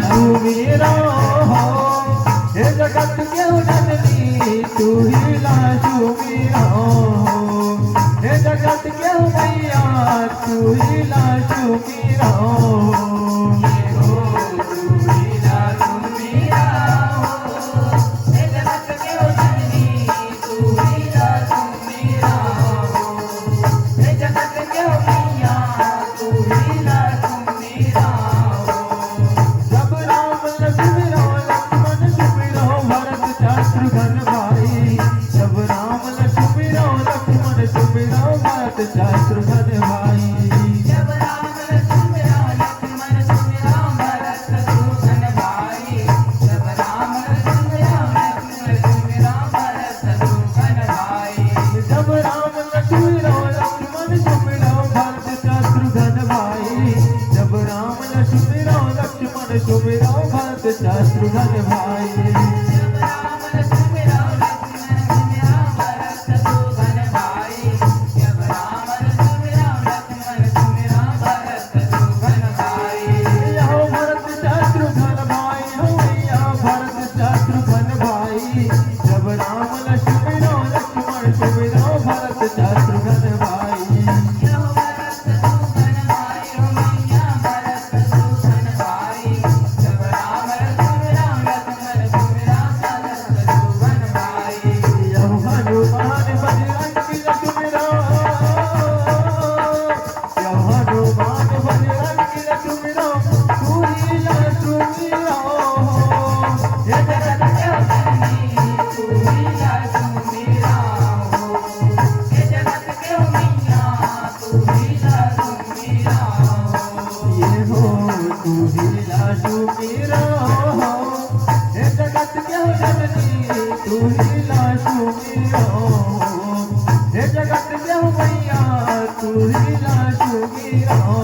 सुमीरा हो, हे जगत क्यों जननी तू ही लाशु मीरा हो, हे जगत क्यों मैया तू ही लाशु मीरा हो। शत्रुघ्न भाई जब राम लक्ष्मण लक्ष्मण सुमिरौ भरत शत्रुघ्न भाई, जब राम लक्ष्मण लक्ष्मण सुमिरौ भरत शत्रुघ्न भाई, जब राम लक्ष्मण लक्ष्मण सुमिरौ भरत शत्रुघ्न भाई, जब राम लक्ष्मण लक्ष्मण सुमिरौ भरत शत्रुघ्न भाई। जब राम लक्ष्मण लक्ष्मण सुमिरौ भरत शत्रुघ्न भाई, हे जगत क्यों मैया तू ही लाशु मीरा हो।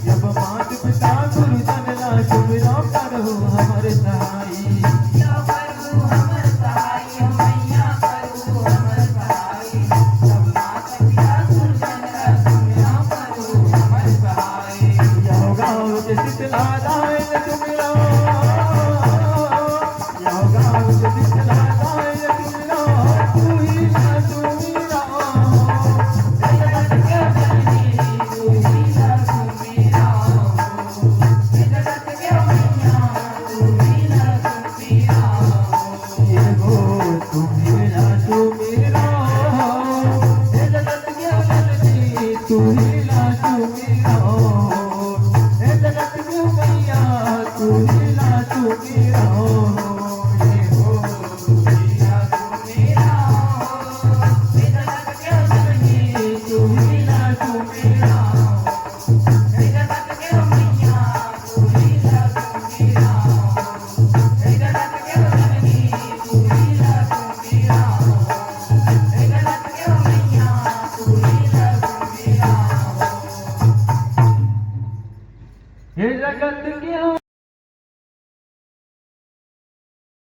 जब मात पिता गुरुजन ला सुमिरौ करहु हमर सहाई, यहो गाँव के शीतला दायन सुमिरौ, यहो गाँव के शीतला दायन सुमिरौ तू ही लाशु मीरा हो। तू ही लाशु मीरा हो, हे जगत क्यों मैया तू ही लाशु मीरा हो। हे जगत क्यों